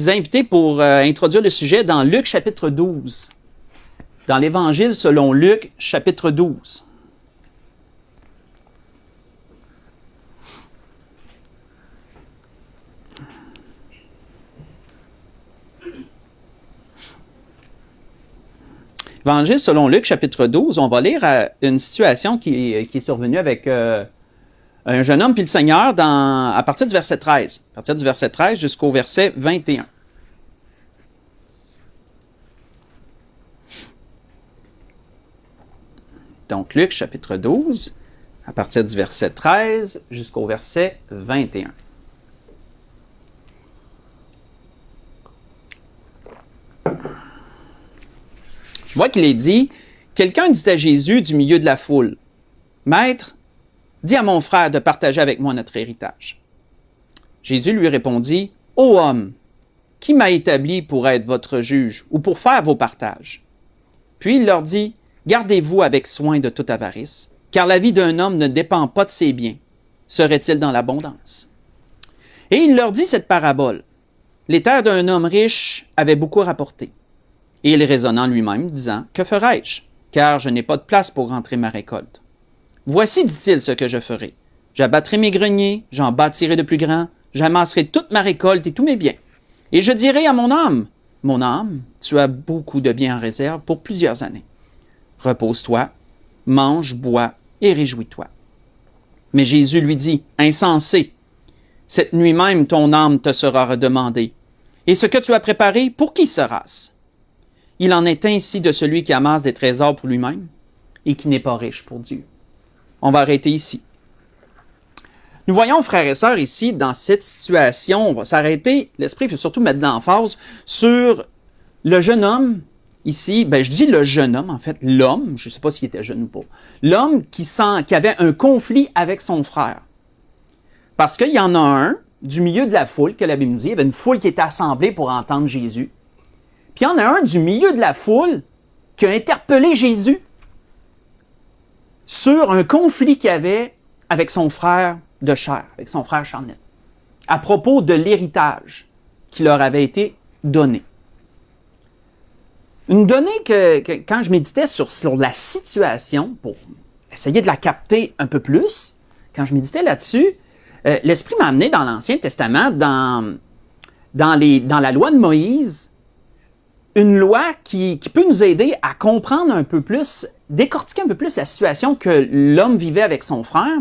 Je vous ai invité pour introduire le sujet dans Luc chapitre 12. Dans l'Évangile selon Luc chapitre 12. Évangile selon Luc chapitre 12, on va lire une situation qui est survenue avec un jeune homme puis le Seigneur à partir du verset 13. À partir du verset 13 jusqu'au verset 21. Donc, Luc, chapitre 12, à partir du verset 13 jusqu'au verset 21. Je vois qu'il est dit, « Quelqu'un dit à Jésus du milieu de la foule, « Maître, dis à mon frère de partager avec moi notre héritage. » Jésus lui répondit, « Ô homme, qui m'a établi pour être votre juge ou pour faire vos partages? » Puis il leur dit, « Gardez-vous avec soin de toute avarice, car la vie d'un homme ne dépend pas de ses biens. Serait-il dans l'abondance? » Et il leur dit cette parabole. Les terres d'un homme riche avaient beaucoup rapporté. Et il raisonna en lui-même, disant, « Que ferai-je? Car je n'ai pas de place pour rentrer ma récolte. Voici, dit-il, ce que je ferai. J'abattrai mes greniers, j'en bâtirai de plus grands, j'amasserai toute ma récolte et tous mes biens. Et je dirai à mon âme, tu as beaucoup de biens en réserve pour plusieurs années. Repose-toi, mange, bois et réjouis-toi. » Mais Jésus lui dit, « Insensé, cette nuit même ton âme te sera redemandée. Et ce que tu as préparé, pour qui sera-ce? Il en est ainsi de celui qui amasse des trésors pour lui-même et qui n'est pas riche pour Dieu. » On va arrêter ici. Nous voyons, frères et sœurs, ici, dans cette situation, on va s'arrêter. L'Esprit veut surtout mettre l'emphase sur le jeune homme. Ici, je dis le jeune homme, en fait, l'homme, je ne sais pas s'il était jeune ou pas, l'homme qui avait un conflit avec son frère. Parce qu'il y en a un, du milieu de la foule, que la Bible nous dit, il y avait une foule qui était assemblée pour entendre Jésus. Puis il y en a un du milieu de la foule qui a interpellé Jésus sur un conflit qu'il avait avec son frère de chair, avec son frère charnel, à propos de l'héritage qui leur avait été donné. Une donnée que quand je méditais sur la situation, pour essayer de la capter un peu plus, quand je méditais là-dessus, l'Esprit m'a amené dans l'Ancien Testament, dans la loi de Moïse, une loi qui peut nous aider à comprendre un peu plus, décortiquer un peu plus la situation que l'homme vivait avec son frère.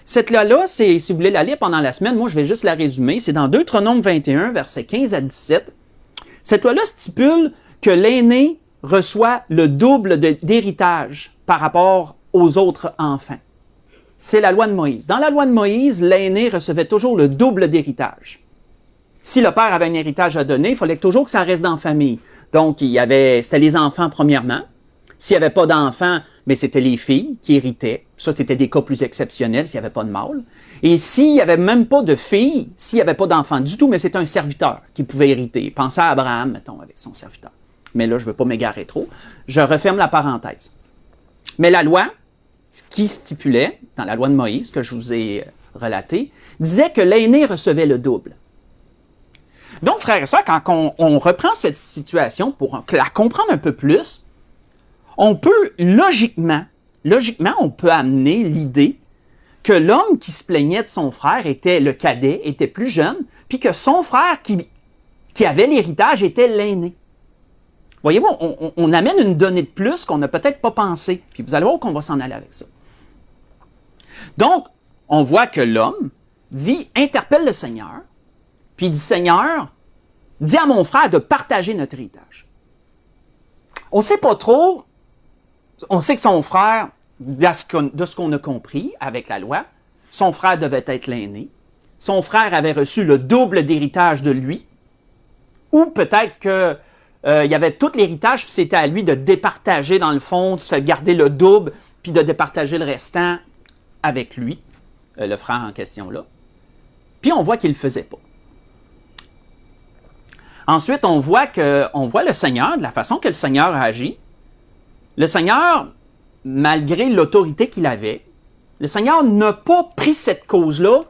Cette loi-là, si vous voulez la lire pendant la semaine, moi je vais juste la résumer. C'est dans Deutéronome 21, versets 15 à 17. Cette loi-là stipule que l'aîné reçoit le double d'héritage par rapport aux autres enfants. C'est la loi de Moïse. Dans la loi de Moïse, l'aîné recevait toujours le double d'héritage. Si le père avait un héritage à donner, il fallait toujours que ça reste dans la famille. Donc, c'était les enfants premièrement. S'il n'y avait pas d'enfants, mais c'était les filles qui héritaient. Ça, c'était des cas plus exceptionnels s'il n'y avait pas de mâle. Et s'il n'y avait même pas de filles, s'il n'y avait pas d'enfants du tout, mais c'était un serviteur qui pouvait hériter. Pensez à Abraham, mettons, avec son serviteur. Mais là, je ne veux pas m'égarer trop. Je referme la parenthèse. Mais la loi, ce qui stipulait, dans la loi de Moïse, que je vous ai relaté, disait que l'aîné recevait le double. Donc, frères et sœurs, quand on reprend cette situation pour la comprendre un peu plus, on peut logiquement, on peut amener l'idée que l'homme qui se plaignait de son frère était le cadet, était plus jeune, puis que son frère qui avait l'héritage était l'aîné. Voyez-vous, on amène une donnée de plus qu'on n'a peut-être pas pensé, puis vous allez voir qu'on va s'en aller avec ça. Donc, on voit que l'homme interpelle le Seigneur, puis il dit, « Seigneur, dis à mon frère de partager notre héritage. » On ne sait pas trop. On sait que son frère, de ce qu'on a compris avec la loi, son frère devait être l'aîné. Son frère avait reçu le double d'héritage de lui. Ou peut-être qu'il y avait tout l'héritage, puis c'était à lui de départager dans le fond, de se garder le double, puis de départager le restant avec lui, le frère en question-là. Puis on voit qu'il ne le faisait pas. Ensuite, on voit le Seigneur, de la façon que le Seigneur a agi. Le Seigneur, malgré l'autorité qu'il avait, le Seigneur n'a pas pris cette cause-là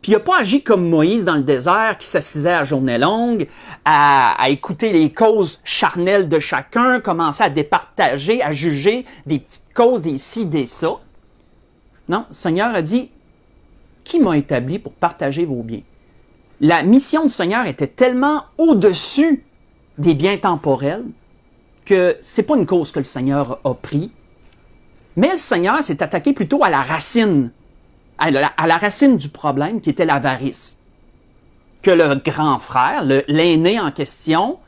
Puis il n'a pas agi comme Moïse dans le désert qui s'assisait à journée longue, à écouter les causes charnelles de chacun, commencer à départager, à juger des petites causes, des ci, des ça. Non, le Seigneur a dit, qui m'a établi pour partager vos biens? La mission du Seigneur était tellement au-dessus des biens temporels que c'est pas une cause que le Seigneur a pris, mais le Seigneur s'est attaqué plutôt à la racine du problème qui était l'avarice. Que le grand frère, l'aîné en question,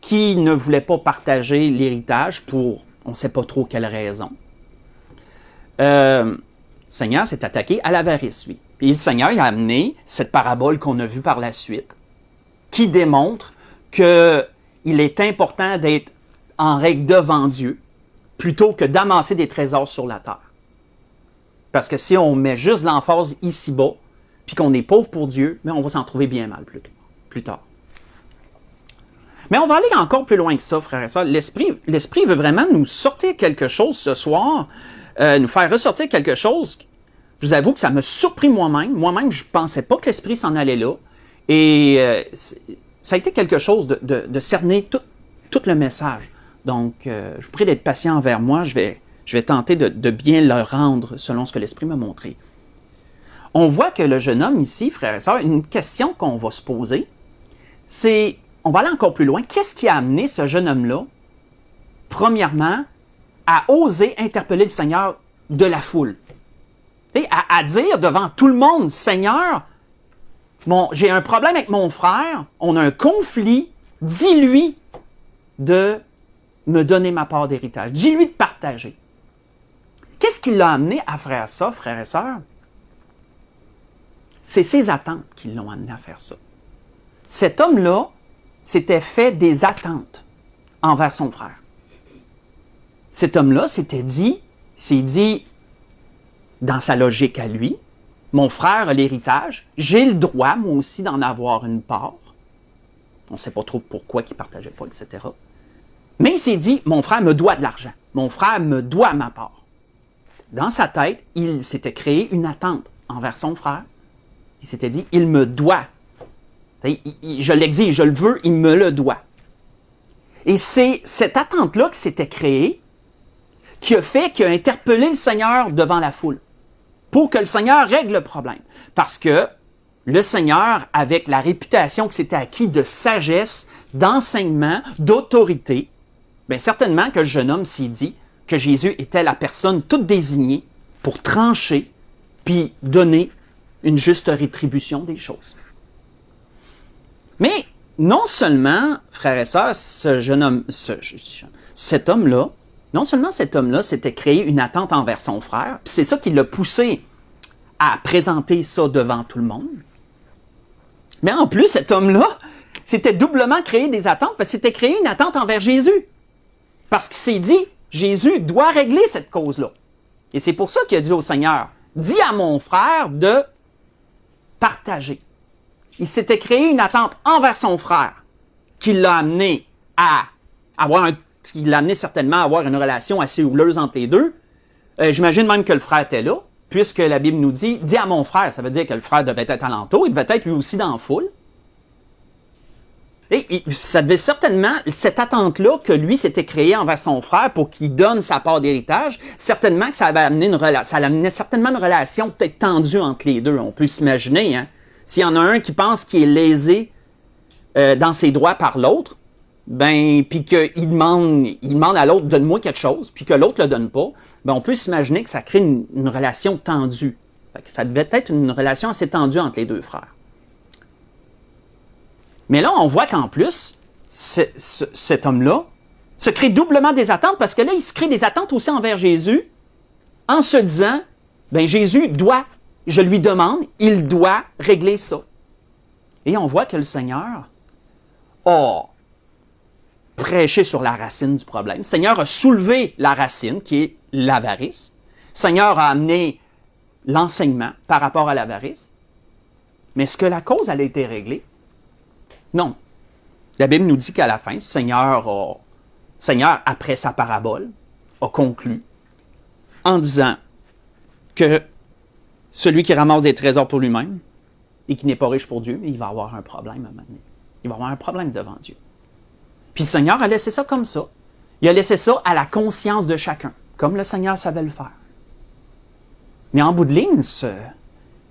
qui ne voulait pas partager l'héritage pour on ne sait pas trop quelle raison. Le Seigneur s'est attaqué à l'avarice, lui. Puis le Seigneur il a amené cette parabole qu'on a vue par la suite, qui démontre qu'il est important d'être en règle devant Dieu plutôt que d'amasser des trésors sur la terre. Parce que si on met juste l'emphase ici-bas, puis qu'on est pauvre pour Dieu, mais on va s'en trouver bien mal plus tard. Mais on va aller encore plus loin que ça, frères et sœurs. L'Esprit veut vraiment nous sortir quelque chose ce soir, nous faire ressortir quelque chose. Je vous avoue que ça m'a surpris moi-même. Moi-même, je ne pensais pas que l'Esprit s'en allait là. Et ça a été quelque chose de cerner tout le message. Donc, je vous prie d'être patient envers moi. Je vais tenter de bien le rendre selon ce que l'Esprit m'a montré. On voit que le jeune homme ici, frères et sœurs, une question qu'on va se poser, c'est, on va aller encore plus loin, qu'est-ce qui a amené ce jeune homme-là, premièrement, à oser interpeller le Seigneur de la foule? À dire devant tout le monde, Seigneur, j'ai un problème avec mon frère, on a un conflit, dis-lui de me donner ma part d'héritage, dis-lui de partager. Qu'est-ce qui l'a amené à faire ça, frères et sœurs? C'est ses attentes qui l'ont amené à faire ça. Cet homme-là s'était fait des attentes envers son frère. Cet homme-là s'est dit, dans sa logique à lui, mon frère a l'héritage, j'ai le droit, moi aussi, d'en avoir une part. On ne sait pas trop pourquoi il ne partageait pas, etc. Mais il s'est dit, mon frère me doit de l'argent. Mon frère me doit ma part. Dans sa tête, il s'était créé une attente envers son frère. Il s'était dit, il me doit. Je l'exige, je le veux, il me le doit. Et c'est cette attente-là qui s'était créée, qui a fait qu'il a interpellé le Seigneur devant la foule, pour que le Seigneur règle le problème. Parce que le Seigneur, avec la réputation que s'était acquis de sagesse, d'enseignement, d'autorité, bien certainement que le jeune homme s'est dit que Jésus était la personne toute désignée pour trancher puis donner une juste rétribution des choses. Mais non seulement, frères et sœurs, cet homme-là, non seulement cet homme-là s'était créé une attente envers son frère, puis c'est ça qui l'a poussé à présenter ça devant tout le monde, mais en plus, cet homme-là s'était doublement créé des attentes parce qu'il s'était créé une attente envers Jésus. Parce qu'il s'est dit, Jésus doit régler cette cause-là. Et c'est pour ça qu'il a dit au Seigneur, dis à mon frère de partager. Il s'était créé une attente envers son frère qui l'a amené certainement à avoir une relation assez houleuse entre les deux. J'imagine même que le frère était là, puisque la Bible nous dit, dis à mon frère, ça veut dire que le frère devait être alentour, il devait être lui aussi dans la foule. Et ça devait certainement, cette attente-là que lui s'était créée envers son frère pour qu'il donne sa part d'héritage, certainement que ça amenait certainement une relation peut-être tendue entre les deux. On peut s'imaginer, hein. S'il y en a un qui pense qu'il est lésé dans ses droits par l'autre, ben, puis qu'il demande à l'autre, donne-moi quelque chose, puis que l'autre ne le donne pas, ben, on peut s'imaginer que ça crée une relation tendue. Fait que ça devait être une relation assez tendue entre les deux frères. Mais là, on voit qu'en plus, cet homme-là se crée doublement des attentes parce que là, il se crée des attentes aussi envers Jésus en se disant, ben Jésus doit, je lui demande, il doit régler ça. Et on voit que le Seigneur a prêché sur la racine du problème. Le Seigneur a soulevé la racine qui est l'avarice. Le Seigneur a amené l'enseignement par rapport à l'avarice. Mais est-ce que la cause, elle a été réglée? Non. La Bible nous dit qu'à la fin, le Seigneur, après sa parabole, a conclu en disant que celui qui ramasse des trésors pour lui-même et qui n'est pas riche pour Dieu, mais il va avoir un problème à un moment donné. Il va avoir un problème devant Dieu. Puis le Seigneur a laissé ça comme ça. Il a laissé ça à la conscience de chacun, comme le Seigneur savait le faire. Mais en bout de ligne,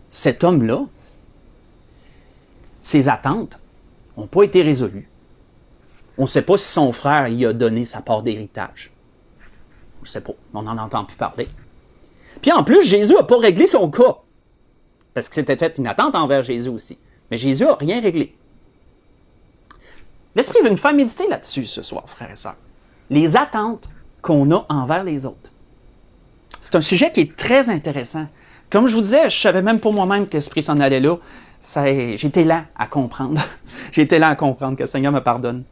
cet homme-là, ses attentes n'ont pas été résolues. On ne sait pas si son frère y a donné sa part d'héritage. Je ne sais pas, on n'en entend plus parler. Puis en plus, Jésus n'a pas réglé son cas. Parce que c'était fait une attente envers Jésus aussi. Mais Jésus n'a rien réglé. L'Esprit veut nous faire méditer là-dessus ce soir, frères et sœurs. Les attentes qu'on a envers les autres. C'est un sujet qui est très intéressant. Comme je vous disais, je savais même pour moi-même que l'Esprit s'en allait là. J'étais lent à comprendre. J'étais lent à comprendre, que le Seigneur me pardonne.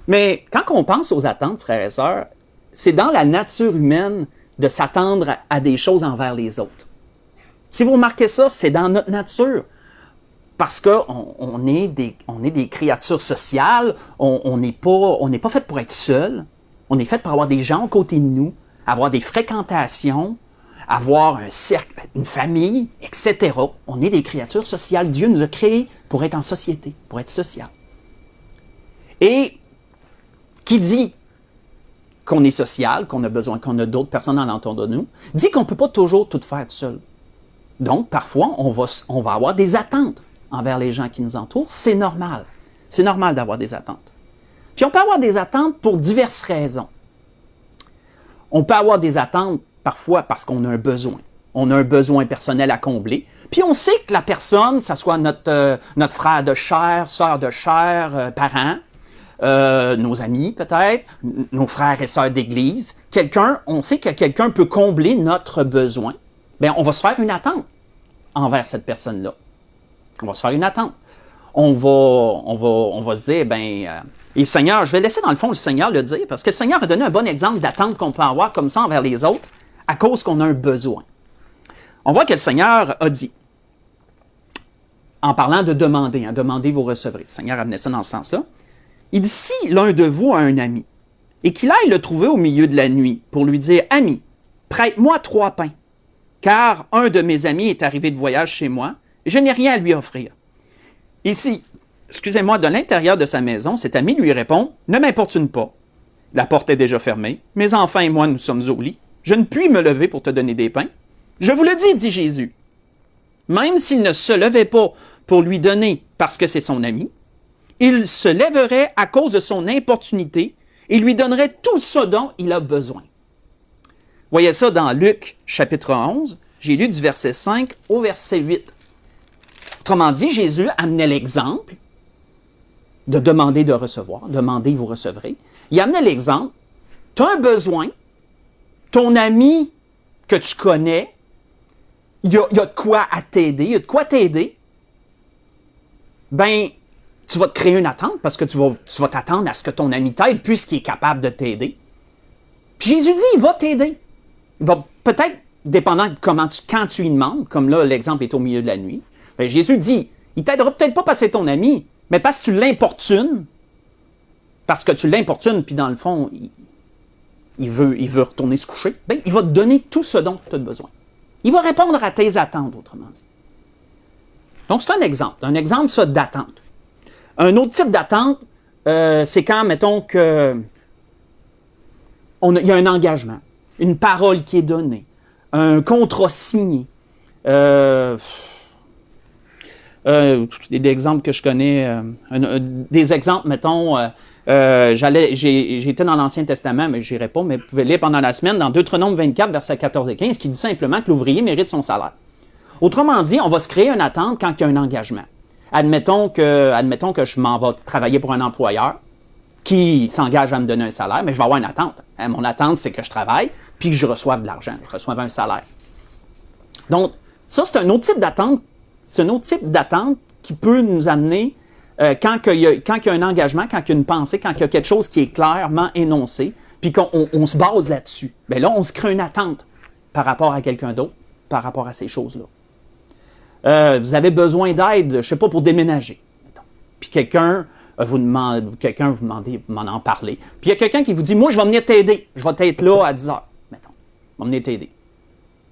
Mais quand on pense aux attentes, frères et sœurs, c'est dans la nature humaine de s'attendre à des choses envers les autres. Si vous remarquez ça, c'est dans notre nature. Parce qu'on est des créatures sociales, on n'est pas fait pour être seul, on est fait pour avoir des gens à côté de nous, avoir des fréquentations, avoir un cercle, une famille, etc. On est des créatures sociales. Dieu nous a créés pour être en société, pour être social. Et qui dit qu'on est social, qu'on a besoin, qu'on a d'autres personnes alentour de nous, dit qu'on ne peut pas toujours tout faire tout seul. Donc, parfois, on va avoir des attentes envers les gens qui nous entourent. C'est normal. C'est normal d'avoir des attentes. Puis on peut avoir des attentes pour diverses raisons. On peut avoir des attentes parfois parce qu'on a un besoin. On a un besoin personnel à combler. Puis on sait que la personne, que ce soit notre frère de chair, sœur de chair, parents, nos amis peut-être, nos frères et sœurs d'église, on sait que quelqu'un peut combler notre besoin. Bien, on va se faire une attente envers cette personne-là. On va se faire une attente. On va se dire, et le Seigneur, je vais laisser dans le fond le Seigneur le dire, parce que le Seigneur a donné un bon exemple d'attente qu'on peut avoir comme ça envers les autres, à cause qu'on a un besoin. On voit que le Seigneur a dit, en parlant de demander, demandez, vous recevrez. Le Seigneur a amené ça dans ce sens-là. Il dit, si l'un de vous a un ami, et qu'il aille le trouver au milieu de la nuit pour lui dire, ami, prête-moi 3 pains, car un de mes amis est arrivé de voyage chez moi, et je n'ai rien à lui offrir. Ici, excusez-moi, de l'intérieur de sa maison, cet ami lui répond, ne m'importune pas. La porte est déjà fermée, mes enfants et moi nous sommes au lit. Je ne puis me lever pour te donner des pains. Je vous le dis, dit Jésus. Même s'il ne se levait pas pour lui donner parce que c'est son ami, il se lèverait à cause de son importunité et lui donnerait tout ce dont il a besoin. Voyez ça dans Luc, chapitre 11. J'ai lu du verset 5 au verset 8. Autrement dit, Jésus amenait l'exemple de demander de recevoir. Demandez, vous recevrez. Il amenait l'exemple. Tu as un besoin. Ton ami que tu connais, il y a de quoi à t'aider. Il y a de quoi t'aider. Ben, tu vas te créer une attente parce que tu vas t'attendre à ce que ton ami t'aide puisqu'il est capable de t'aider. Puis Jésus dit, il va t'aider. Il va peut-être, dépendant de quand tu lui demandes, comme là, l'exemple est au milieu de la nuit, ben Jésus dit, il t'aidera peut-être pas parce que c'est ton ami, mais parce que tu l'importunes, puis dans le fond, il veut retourner se coucher, ben, il va te donner tout ce dont tu as besoin. Il va répondre à tes attentes, autrement dit. Donc, c'est un exemple ça, d'attente. Un autre type d'attente, c'est quand, mettons, il y a un engagement, une parole qui est donnée, un contrat signé. Des exemples que je connais, des exemples, mettons, j'étais dans l'Ancien Testament, mais je n'irai pas, mais vous pouvez lire pendant la semaine, dans Deutéronome 24, versets 14 et 15, qui dit simplement que l'ouvrier mérite son salaire. Autrement dit, on va se créer une attente quand il y a un engagement. Admettons que je m'en vais travailler pour un employeur qui s'engage à me donner un salaire, mais je vais avoir une attente. Mon attente, c'est que je travaille puis que je reçoive de l'argent, je reçoive un salaire. Donc, ça, c'est un autre type d'attente. C'est un autre type d'attente qui peut nous amener, quand il y a un engagement, quand il y a une pensée, quand il y a quelque chose qui est clairement énoncé, puis qu'on se base là-dessus. Bien là, on se crée une attente par rapport à quelqu'un d'autre, par rapport à ces choses-là. Vous avez besoin d'aide, je ne sais pas, pour déménager. Mettons. Puis quelqu'un vous demande m'en en parler. Puis il y a quelqu'un qui vous dit, moi, je vais venir t'aider. Je vais être là à 10 heures, mettons. Je vais venir t'aider.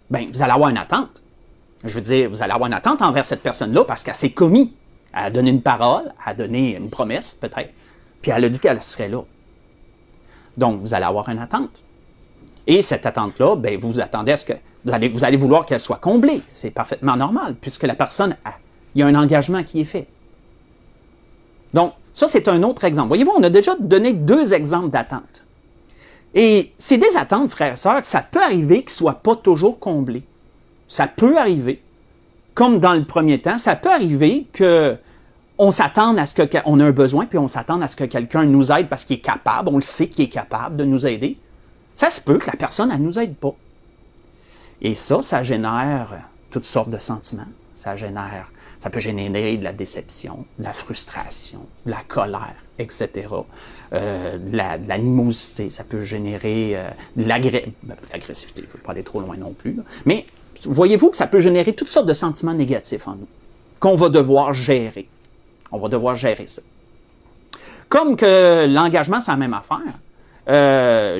Bien, vous allez avoir une attente. Je veux dire, vous allez avoir une attente envers cette personne-là parce qu'elle s'est commis. Elle a donné une parole, elle a donné une promesse, peut-être, puis elle a dit qu'elle serait là. Donc, vous allez avoir une attente. Et cette attente-là, ben, vous attendez à ce que vous allez vouloir qu'elle soit comblée. C'est parfaitement normal, puisque la personne il y a un engagement qui est fait. Donc, ça, c'est un autre exemple. Voyez-vous, on a déjà donné 2 exemples d'attente. Et c'est des attentes, frères et sœurs, que ça peut arriver qu'ils ne soient pas toujours comblés. Ça peut arriver. Comme dans le premier temps, ça peut arriver qu'on s'attende à ce qu'on a un besoin, puis on s'attend à ce que quelqu'un nous aide parce qu'il est capable, on le sait qu'il est capable de nous aider. Ça se peut que la personne, elle ne nous aide pas. Et ça génère toutes sortes de sentiments. Ça peut générer de la déception, de la frustration, de la colère, etc. De l'animosité, ça peut générer de l'agressivité, je ne veux pas aller trop loin non plus. Là. Mais voyez-vous que ça peut générer toutes sortes de sentiments négatifs en nous, qu'on va devoir gérer. On va devoir gérer ça. Comme que l'engagement, c'est la même affaire.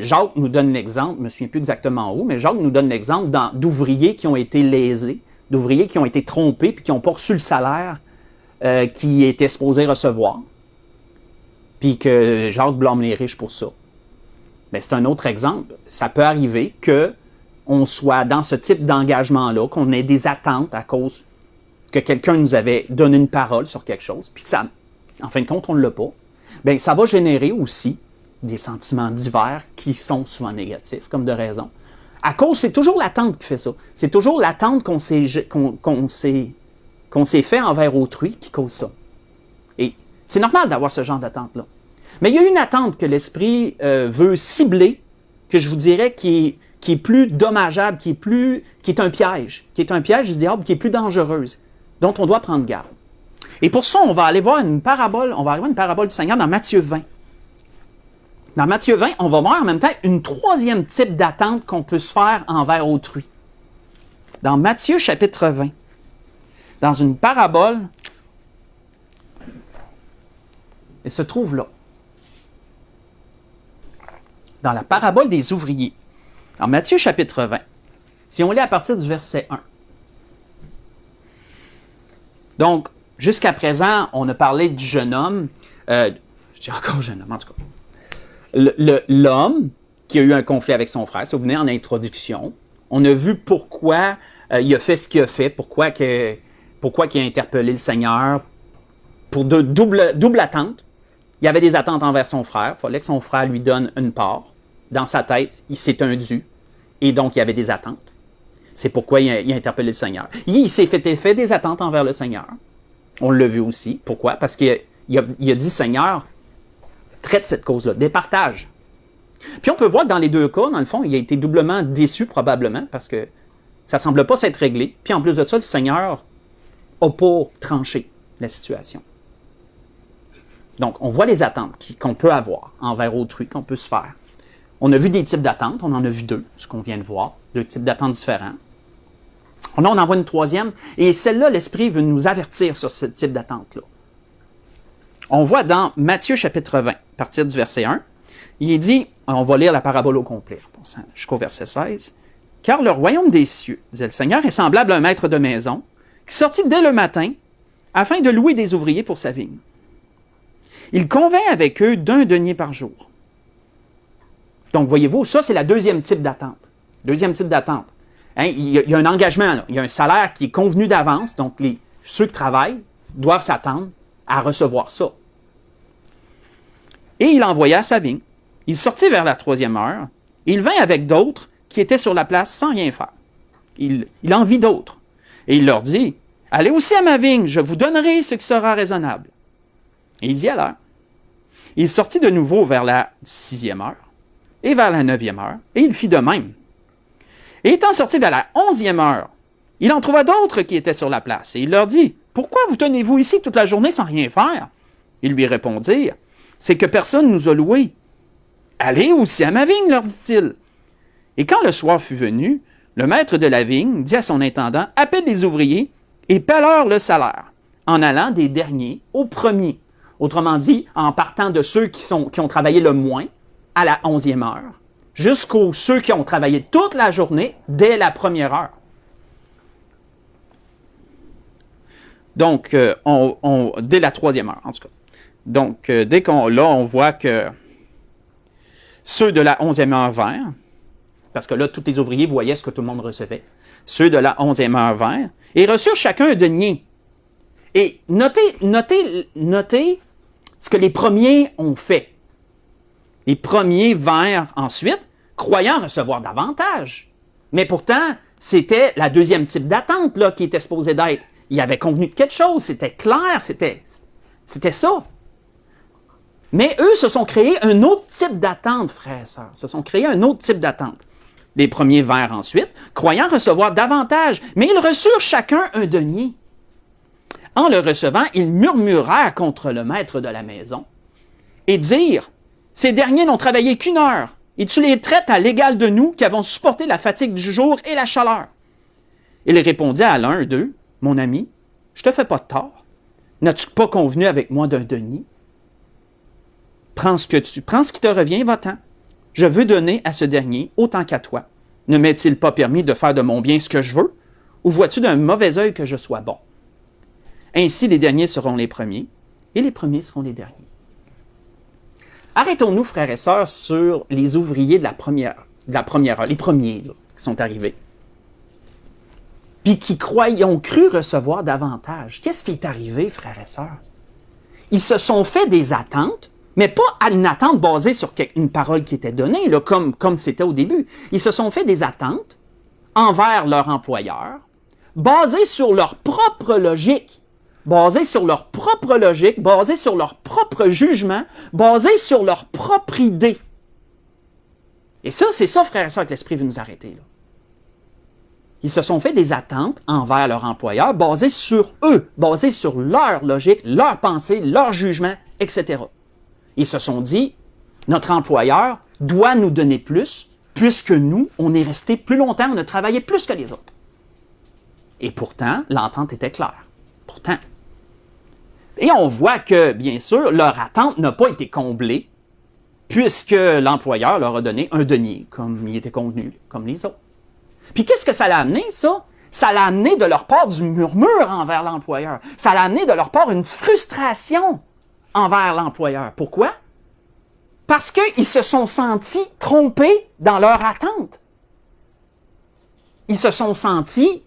Jacques nous donne l'exemple, je ne me souviens plus exactement où, mais Jacques nous donne l'exemple d'ouvriers qui ont été lésés, d'ouvriers qui ont été trompés puis qui n'ont pas reçu le salaire qu'ils étaient supposés recevoir, puis que Jacques blâme les riches pour ça. Mais c'est un autre exemple. Ça peut arriver qu'on soit dans ce type d'engagement-là, qu'on ait des attentes à cause que quelqu'un nous avait donné une parole sur quelque chose, puis que ça, en fin de compte, on ne l'a pas. Bien, ça va générer aussi des sentiments divers qui sont souvent négatifs, comme de raison. À cause, c'est toujours l'attente qui fait ça. C'est toujours l'attente qu'on s'est fait envers autrui qui cause ça. Et c'est normal d'avoir ce genre d'attente-là. Mais il y a une attente que l'Esprit veut cibler, que je vous dirais qui est plus dommageable, qui est un piège du diable, qui est plus dangereuse, dont on doit prendre garde. Et pour ça, on va aller voir une parabole du Seigneur dans Matthieu 20. Dans Matthieu 20, on va voir en même temps une 3e type d'attente qu'on peut se faire envers autrui. Dans Matthieu chapitre 20, dans une parabole, elle se trouve là. Dans la parabole des ouvriers. En Matthieu chapitre 20, si on lit à partir du verset 1. Donc, jusqu'à présent, on a parlé du jeune homme, je dis encore jeune homme, en tout cas. L'homme qui a eu un conflit avec son frère, si vous venez en introduction, on a vu pourquoi il a fait ce qu'il a fait, pourquoi il a interpellé le Seigneur, pour double attente. Il y avait des attentes envers son frère, il fallait que son frère lui donne une part. Dans sa tête, c'est un dû, et donc il y avait des attentes. C'est pourquoi il a interpellé le Seigneur. Il s'est fait des attentes envers le Seigneur. On l'a vu aussi. Pourquoi? Parce qu'il a dit, Seigneur, traite cette cause-là, départage. Puis on peut voir que dans les 2 cas, dans le fond, il a été doublement déçu probablement parce que ça ne semble pas s'être réglé. Puis en plus de ça, le Seigneur n'a pas tranché la situation. Donc, on voit les attentes qu'on peut avoir envers autrui, qu'on peut se faire. On a vu des types d'attentes, on en a vu 2, ce qu'on vient de voir, 2 types d'attentes différents. On en voit une 3e, et celle-là, l'Esprit veut nous avertir sur ce type d'attente-là. On voit dans Matthieu chapitre 20, à partir du verset 1, il est dit, on va lire la parabole au complet, jusqu'au verset 16, « Car le royaume des cieux, disait le Seigneur, est semblable à un maître de maison qui sortit dès le matin afin de louer des ouvriers pour sa vigne. Il convint avec eux d'1 denier par jour. » Donc, voyez-vous, ça, c'est la 2e type d'attente. 2e type d'attente. Hein, il y a un engagement, là. Il y a un salaire qui est convenu d'avance, donc ceux qui travaillent doivent s'attendre à recevoir ça. Et il envoya à sa vigne. Il sortit vers la 3e heure. Il vint avec d'autres qui étaient sur la place sans rien faire. Il en vit d'autres. Et il leur dit, « Allez aussi à ma vigne, je vous donnerai ce qui sera raisonnable. » Et ils y allèrent. Il sortit de nouveau vers la 6e heure et vers la 9e heure, et il fit de même. Et étant sorti vers la 11e heure, il en trouva d'autres qui étaient sur la place, et il leur dit, « Pourquoi vous tenez-vous ici toute la journée sans rien faire? » Ils lui répondirent, « C'est que personne nous a loués. »« Allez aussi à ma vigne, leur dit-il. » Et quand le soir fut venu, le maître de la vigne dit à son intendant, « Appelle les ouvriers et paie-leur le salaire, en allant des derniers aux premiers. » Autrement dit, en partant de ceux qui ont travaillé le moins à la 11e heure, jusqu'aux ceux qui ont travaillé toute la journée dès la 1re heure. Donc, dès la 3e heure, en tout cas. Donc, dès on voit que ceux de la 11e heure vinrent, parce que là, tous les ouvriers voyaient ce que tout le monde recevait. Ceux de la 11e heure vinrent et reçurent chacun un denier. Et notez ce que les premiers ont fait. Les premiers vinrent ensuite, croyant recevoir davantage. Mais pourtant, c'était la deuxième type d'attente là, qui était supposée d'être. Ils avaient convenu de quelque chose, c'était clair, c'était ça. Mais eux se sont créés un autre type d'attente, frères et sœurs. Se sont créés un autre type d'attente. Les premiers vinrent ensuite, croyant recevoir davantage, mais ils reçurent chacun un denier. En le recevant, ils murmurèrent contre le maître de la maison et dirent, « Ces derniers n'ont travaillé qu'1 heure, et tu les traites à l'égal de nous qui avons supporté la fatigue du jour et la chaleur. » Il répondit à l'un d'eux, « Mon ami, je te fais pas de tort. N'as-tu pas convenu avec moi d'un denier? Prends ce qui te revient, va-t'en. Je veux donner à ce dernier autant qu'à toi. Ne m'est-il pas permis de faire de mon bien ce que je veux? Ou vois-tu d'un mauvais œil que je sois bon? Ainsi, les derniers seront les premiers, et les premiers seront les derniers. » Arrêtons-nous, frères et sœurs, sur les ouvriers de la première heure, les premiers là, qui sont arrivés, puis qui ont cru recevoir davantage. Qu'est-ce qui est arrivé, frères et sœurs? Ils se sont fait des attentes, mais pas une attente basée sur une parole qui était donnée, là, comme c'était au début. Ils se sont fait des attentes envers leur employeur, basées sur leur propre logique, basées sur leur propre jugement, basées sur leur propre idée. Et ça, c'est ça, frères et sœurs, que l'Esprit veut nous arrêter, là. Ils se sont fait des attentes envers leur employeur basées sur eux, basées sur leur logique, leur pensée, leur jugement, etc. Ils se sont dit, notre employeur doit nous donner plus, puisque nous, on est resté plus longtemps, on a travaillé plus que les autres. Et pourtant, l'entente était claire. Pourtant. Et on voit que, bien sûr, leur attente n'a pas été comblée, puisque l'employeur leur a donné un denier, comme il était convenu, comme les autres. Puis qu'est-ce que ça l'a amené, ça? Ça l'a amené de leur part du murmure envers l'employeur. Ça l'a amené de leur part une frustration envers l'employeur. Pourquoi? Parce qu'ils se sont sentis trompés dans leur attente. Ils se sont sentis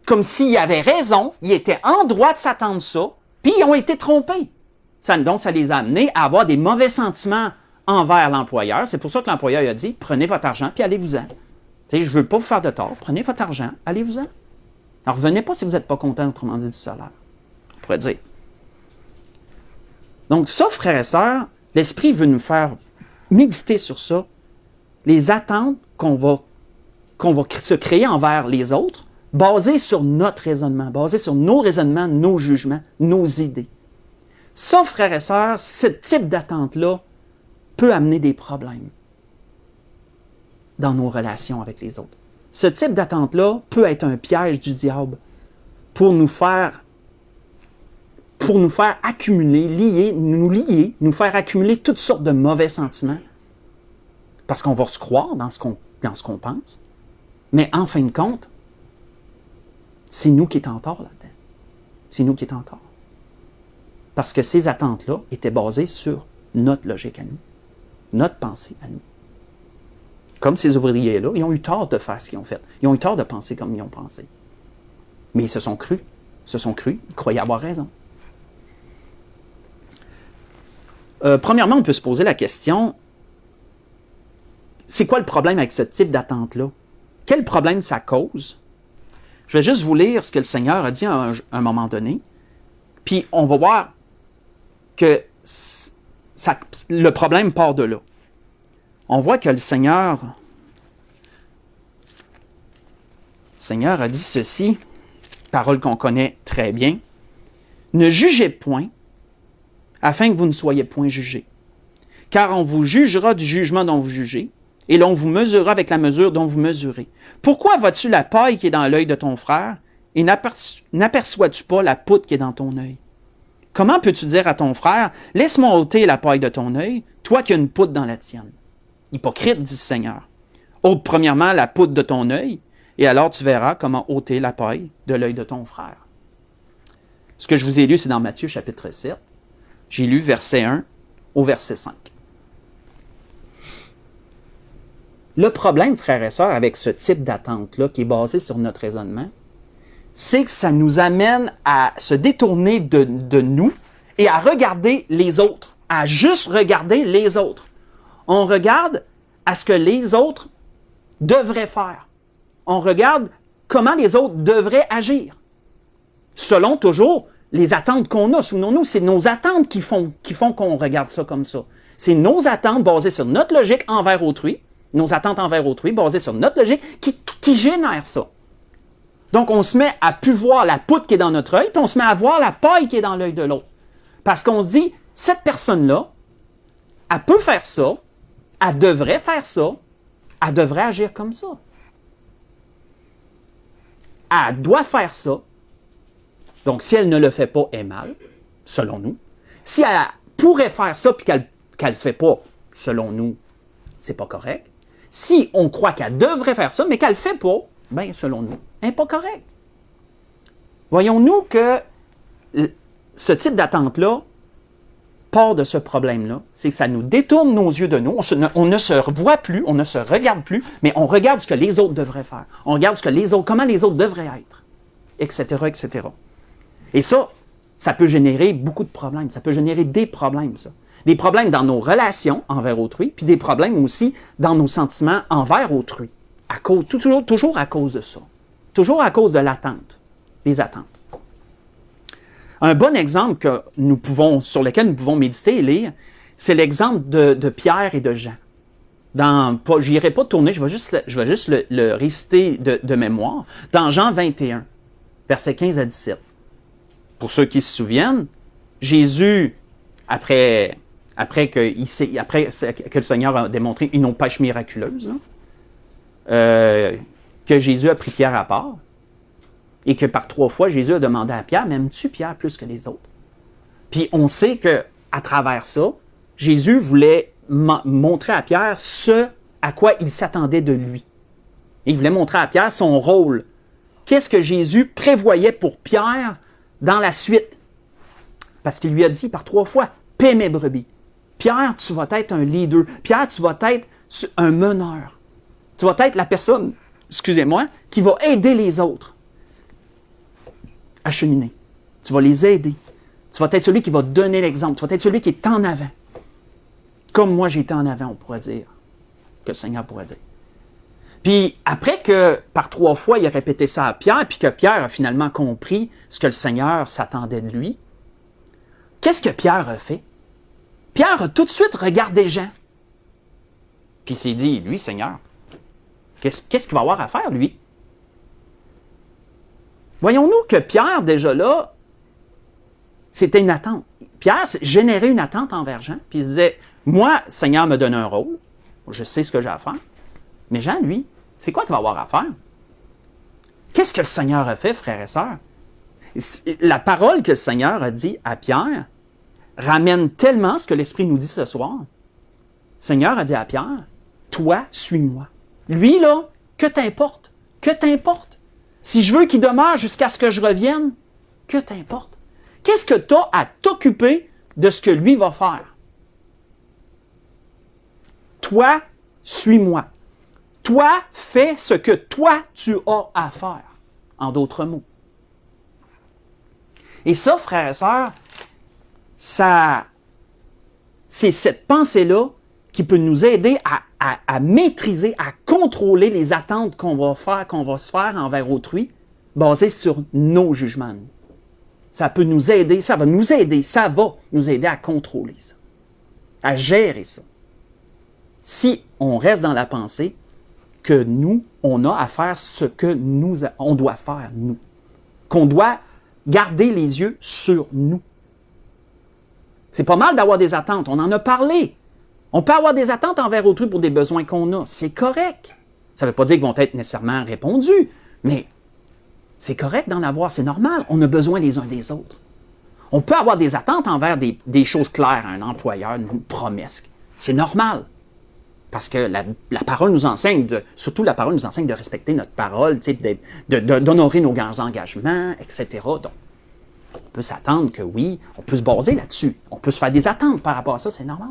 comme s'ils avaient raison, ils étaient en droit de s'attendre ça, puis ils ont été trompés. Donc, ça les a amenés à avoir des mauvais sentiments envers l'employeur. C'est pour ça que l'employeur a dit, prenez votre argent, puis allez-vous-en. Je ne veux pas vous faire de tort, prenez votre argent, allez-vous-en. Alors, revenez pas si vous n'êtes pas content, autrement dit, du salaire. On pourrait dire. Donc, ça, frères et sœurs, l'Esprit veut nous faire méditer sur ça. Les attentes qu'on va se créer envers les autres, basées sur notre raisonnement, basées sur nos raisonnements, nos jugements, nos idées. Ça, frères et sœurs, ce type d'attente-là peut amener des problèmes dans nos relations avec les autres. Ce type d'attente-là peut être un piège du diable pour nous faire accumuler, nous faire accumuler toutes sortes de mauvais sentiments, parce qu'on va se croire dans ce qu'on pense, mais en fin de compte, c'est nous qui sommes en tort là-dedans. C'est nous qui sommes en tort. Parce que ces attentes-là étaient basées sur notre logique à nous, notre pensée à nous. Comme ces ouvriers-là, ils ont eu tort de faire ce qu'ils ont fait. Ils ont eu tort de penser comme ils ont pensé. Mais ils se sont crus, ils croyaient avoir raison. Premièrement, on peut se poser la question, c'est quoi le problème avec ce type d'attente-là? Quel problème ça cause? Je vais juste vous lire ce que le Seigneur a dit à un moment donné, puis on va voir que le problème part de là. On voit que le Seigneur a dit ceci, parole qu'on connaît très bien, « Ne jugez point, afin que vous ne soyez point jugés. Car on vous jugera du jugement dont vous jugez, et l'on vous mesurera avec la mesure dont vous mesurez. Pourquoi vois-tu la paille qui est dans l'œil de ton frère, et n'aperçois-tu pas la poutre qui est dans ton œil? Comment peux-tu dire à ton frère, laisse-moi ôter la paille de ton œil, toi qui as une poutre dans la tienne? Hypocrite, dit le Seigneur. Ôte premièrement la poutre de ton œil, et alors tu verras comment ôter la paille de l'œil de ton frère. » Ce que je vous ai lu, c'est dans Matthieu chapitre 7. J'ai lu verset 1 au verset 5. Le problème, frères et sœurs, avec ce type d'attente-là, qui est basé sur notre raisonnement, c'est que ça nous amène à se détourner de nous et à regarder les autres, à juste regarder les autres. On regarde à ce que les autres devraient faire. On regarde comment les autres devraient agir. Selon toujours les attentes qu'on a. Souvenons-nous, c'est nos attentes qui font qu'on regarde ça comme ça. C'est nos attentes basées sur notre logique envers autrui, nos attentes envers autrui basées sur notre logique qui génèrent ça. Donc, on se met à plus voir la poutre qui est dans notre œil, puis on se met à voir la paille qui est dans l'œil de l'autre. Parce qu'on se dit, cette personne-là, elle peut faire ça, elle devrait faire ça, elle devrait agir comme ça. Elle doit faire ça. Donc, si elle ne le fait pas, elle est mal, selon nous. Si elle pourrait faire ça, puis qu'elle ne le fait pas, selon nous, c'est pas correct. Si on croit qu'elle devrait faire ça, mais qu'elle ne le fait pas, bien, selon nous, elle n'est pas correcte. Voyons-nous que ce type d'attente-là part de ce problème-là. C'est que ça nous détourne nos yeux de nous. On ne se voit plus, on ne se regarde plus, mais on regarde ce que les autres devraient faire. On regarde comment les autres devraient être, etc., etc. Et ça peut générer beaucoup de problèmes. Ça peut générer des problèmes, ça. Des problèmes dans nos relations envers autrui, puis des problèmes aussi dans nos sentiments envers autrui. Toujours à cause de ça. Toujours à cause de l'attente, des attentes. Un bon exemple sur lequel nous pouvons méditer et lire, c'est l'exemple de Pierre et de Jean. Je n'irai pas tourner, je vais juste le réciter de mémoire. Dans Jean 21, versets 15 à 17. Pour ceux qui se souviennent, Jésus, après que le Seigneur a démontré une pêche miraculeuse, que Jésus a pris Pierre à part, et que par 3 fois, Jésus a demandé à Pierre, « M'aimes-tu Pierre plus que les autres? » Puis on sait qu'à travers ça, Jésus voulait montrer à Pierre ce à quoi il s'attendait de lui. Il voulait montrer à Pierre son rôle. Qu'est-ce que Jésus prévoyait pour Pierre dans la suite? Parce qu'il lui a dit par 3 fois, « Paie mes brebis. » Pierre, tu vas être un leader. Pierre, tu vas être un meneur. Tu vas être la personne, qui va aider les autres à cheminer. Tu vas les aider. Tu vas être celui qui va donner l'exemple. Tu vas être celui qui est en avant. Comme moi, j'ai été en avant, on pourrait dire. Que le Seigneur pourrait dire. Puis, après que, par 3 fois, il a répété ça à Pierre, puis que Pierre a finalement compris ce que le Seigneur s'attendait de lui, qu'est-ce que Pierre a fait? Pierre a tout de suite regardé Jean. Puis il s'est dit, lui, Seigneur, qu'est-ce qu'il va avoir à faire, lui? Voyons-nous que Pierre, déjà là, c'était une attente. Pierre générait une attente envers Jean, puis il se disait, moi, Seigneur me donne un rôle, je sais ce que j'ai à faire, mais Jean, lui, c'est quoi qu'il va avoir à faire? Qu'est-ce que le Seigneur a fait, frères et sœurs? La parole que le Seigneur a dit à Pierre ramène tellement ce que l'Esprit nous dit ce soir. Le Seigneur a dit à Pierre, toi, suis-moi. Lui, là, que t'importe? Que t'importe? Si je veux qu'il demeure jusqu'à ce que je revienne, que t'importe? Qu'est-ce que tu as à t'occuper de ce que lui va faire? Toi, suis-moi. Toi, fais ce que toi, tu as à faire. En d'autres mots. Et ça, frères et sœurs, c'est cette pensée-là qui peut nous aider à maîtriser, à contrôler les attentes qu'on va se faire envers autrui, basées sur nos jugements. Ça peut nous aider, ça va nous aider à contrôler ça, à gérer ça. Si on reste dans la pensée que nous, on a à faire ce que on doit faire, nous, qu'on doit garder les yeux sur nous. C'est pas mal d'avoir des attentes, on en a parlé. On peut avoir des attentes envers autrui pour des besoins qu'on a. C'est correct. Ça ne veut pas dire qu'ils vont être nécessairement répondus, mais c'est correct d'en avoir, c'est normal. On a besoin les uns des autres. On peut avoir des attentes envers des choses claires, un employeur, une promesse. C'est normal. Parce que la parole nous enseigne, surtout la parole nous enseigne de respecter notre parole, d'honorer nos engagements, etc. Donc, On peut s'attendre que oui, on peut se baser là-dessus. On peut se faire des attentes par rapport à ça, c'est normal.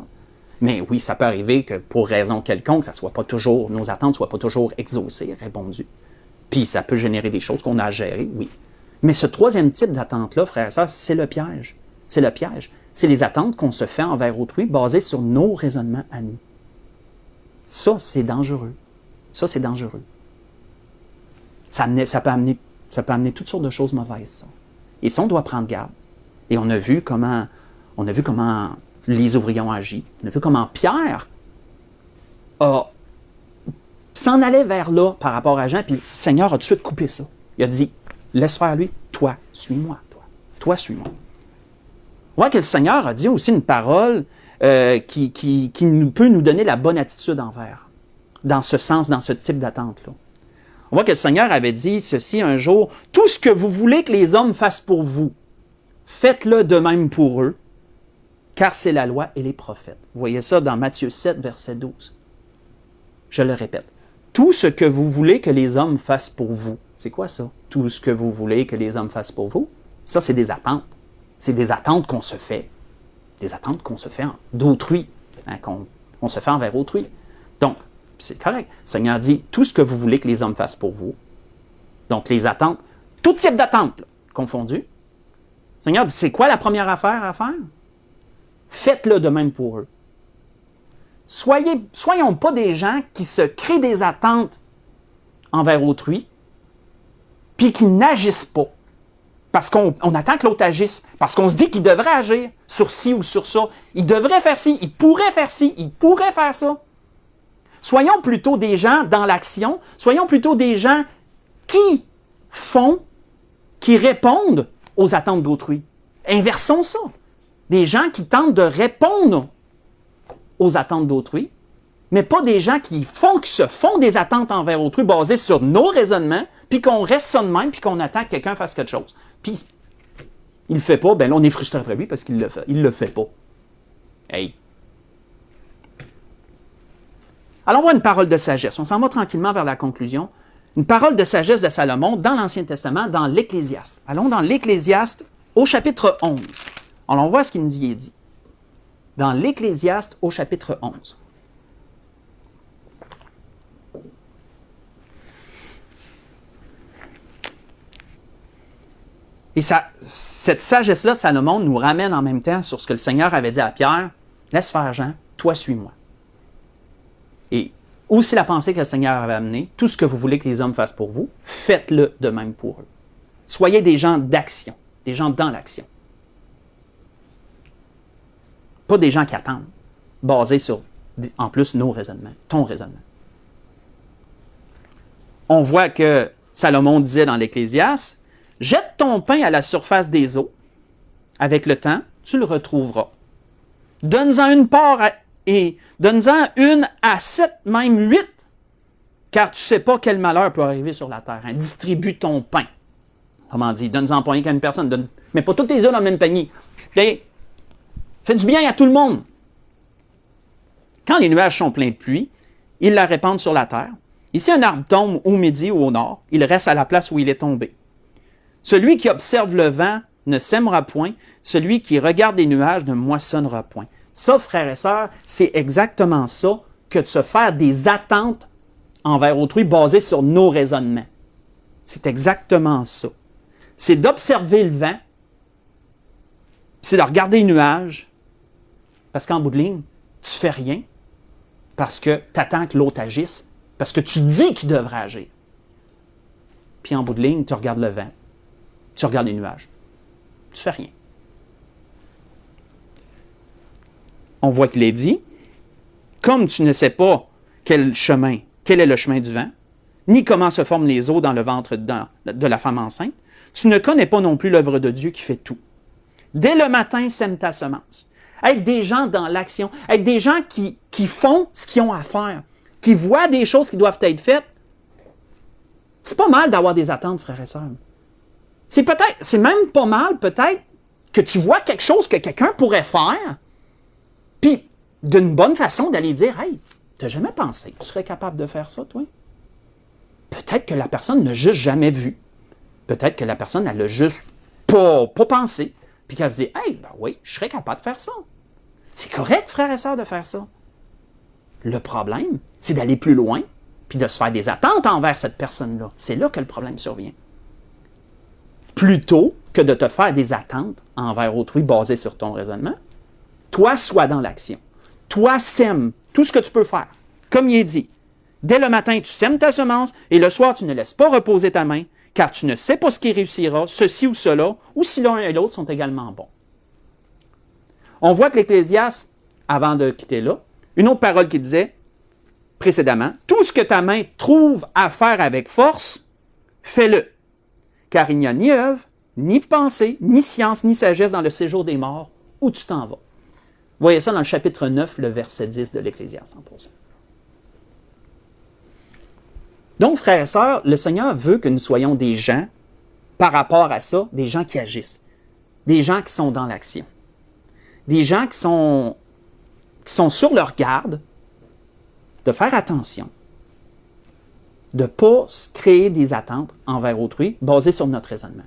Mais oui, ça peut arriver que pour raison quelconque, ça soit pas toujours, nos attentes ne soient pas toujours exaucées, répondues. Puis ça peut générer des choses qu'on a à gérer, oui. Mais ce troisième type d'attente-là, frères et sœurs, c'est le piège. C'est le piège. C'est les attentes qu'on se fait envers autrui basées sur nos raisonnements à nous. Ça, c'est dangereux. Ça, c'est dangereux. Ça peut amener toutes sortes de choses mauvaises, ça. Et ça, on doit prendre garde. Et on a vu comment les ouvriers ont agi. On a vu comment Pierre s'en allait vers là par rapport à Jean, puis le Seigneur a tout de suite coupé ça. Il a dit, laisse faire lui, toi, suis-moi, toi. Toi, suis-moi. On voit que le Seigneur a dit aussi une parole qui peut nous donner la bonne attitude envers, dans ce sens, dans ce type d'attente-là. On voit que le Seigneur avait dit ceci un jour, « Tout ce que vous voulez que les hommes fassent pour vous, faites-le de même pour eux, car c'est la loi et les prophètes. » Vous voyez ça dans Matthieu 7, verset 12. Je le répète. Tout ce que vous voulez que les hommes fassent pour vous. C'est quoi ça? Tout ce que vous voulez que les hommes fassent pour vous? Ça, c'est des attentes. C'est des attentes qu'on se fait. Des attentes qu'on se fait d'autrui, hein, qu'on se fait envers autrui. Donc, c'est correct. Le Seigneur dit, tout ce que vous voulez que les hommes fassent pour vous. Donc, les attentes, tout type d'attentes, confondues. Le Seigneur dit, c'est quoi la première affaire à faire? Faites-le de même pour eux. Soyons pas des gens qui se créent des attentes envers autrui, puis qui n'agissent pas. Parce qu'on attend que l'autre agisse. Parce qu'on se dit qu'il devrait agir sur ci ou sur ça. Il devrait faire ci, il pourrait faire ci, il pourrait faire ça. Soyons plutôt des gens dans l'action. Soyons plutôt des gens qui qui répondent aux attentes d'autrui. Inversons ça. Des gens qui tentent de répondre aux attentes d'autrui, mais pas des gens qui se font des attentes envers autrui basées sur nos raisonnements, puis qu'on reste ça de même, puis qu'on attend que quelqu'un fasse quelque chose. Puis, il le fait pas, ben là, on est frustré après lui parce qu'il le fait. Il le fait pas. Hey! Alors, on voit une parole de sagesse. On s'en va tranquillement vers la conclusion. Une parole de sagesse de Salomon dans l'Ancien Testament, dans l'Ecclésiaste. Allons dans l'Ecclésiaste au chapitre 11. Alors, on voit ce qu'il nous y est dit. Dans l'Ecclésiaste au chapitre 11. Et cette sagesse-là de Salomon nous ramène en même temps sur ce que le Seigneur avait dit à Pierre, « Laisse faire Jean, toi suis-moi. » Et aussi la pensée que le Seigneur avait amenée, tout ce que vous voulez que les hommes fassent pour vous, faites-le de même pour eux. Soyez des gens d'action, des gens dans l'action. Pas des gens qui attendent, basés sur, en plus, nos raisonnements, ton raisonnement. On voit que Salomon disait dans l'Ecclésiaste, « Jette ton pain à la surface des eaux. Avec le temps, tu le retrouveras. Donne-en une part et donne-en une à 7, même 8, car tu ne sais pas quel malheur peut arriver sur la terre. Hein. Distribue ton pain. » Comment dit, donne-en pas rien qu'à une personne, mais pas tous tes œufs dans le même panier. Okay? Fais du bien à tout le monde. Quand les nuages sont pleins de pluie, ils la répandent sur la terre. Et si un arbre tombe au midi ou au nord, il reste à la place où il est tombé. Celui qui observe le vent ne sèmera point, celui qui regarde les nuages ne moissonnera point. Ça, frères et sœurs, c'est exactement ça que de se faire des attentes envers autrui basées sur nos raisonnements. C'est exactement ça. C'est d'observer le vent, c'est de regarder les nuages, parce qu'en bout de ligne, tu fais rien, parce que tu attends que l'autre agisse, parce que tu dis qu'il devrait agir. Puis en bout de ligne, tu regardes le vent, tu regardes les nuages. Tu fais rien. On voit qu'il est dit, comme tu ne sais pas quel est le chemin du vent, ni comment se forment les eaux dans le ventre de la femme enceinte, tu ne connais pas non plus l'œuvre de Dieu qui fait tout. Dès le matin, sème ta semence. Être des gens dans l'action, être des gens qui font ce qu'ils ont à faire, qui voient des choses qui doivent être faites. C'est pas mal d'avoir des attentes, frères et sœurs. C'est même pas mal, peut-être, que tu vois quelque chose que quelqu'un pourrait faire, puis d'une bonne façon d'aller dire, « Hey, t'as jamais pensé que tu serais capable de faire ça, toi? » Peut-être que la personne n'a juste jamais vu. Peut-être que la personne, elle a juste pas penser, puis qu'elle se dit, hey, ben oui, je serais capable de faire ça. C'est correct, frères et sœurs, de faire ça. Le problème, c'est d'aller plus loin, puis de se faire des attentes envers cette personne-là. C'est là que le problème survient. Plutôt que de te faire des attentes envers autrui basées sur ton raisonnement, toi, sois dans l'action. Toi, sème tout ce que tu peux faire. Comme il est dit, dès le matin, tu sèmes ta semence, et le soir, tu ne laisses pas reposer ta main, car tu ne sais pas ce qui réussira, ceci ou cela, ou si l'un et l'autre sont également bons. On voit que l'Ecclésiaste, avant de quitter là, une autre parole qui disait précédemment, « Tout ce que ta main trouve à faire avec force, fais-le, car il n'y a ni œuvre, ni pensée, ni science, ni sagesse dans le séjour des morts, où tu t'en vas. » Vous voyez ça dans le chapitre 9, le verset 10 de l'Ecclésiaste 100%. Donc, frères et sœurs, le Seigneur veut que nous soyons des gens, par rapport à ça, des gens qui agissent, des gens qui sont dans l'action. Des gens qui sont sur leur garde, de faire attention, de ne pas créer des attentes envers autrui basées sur notre raisonnement.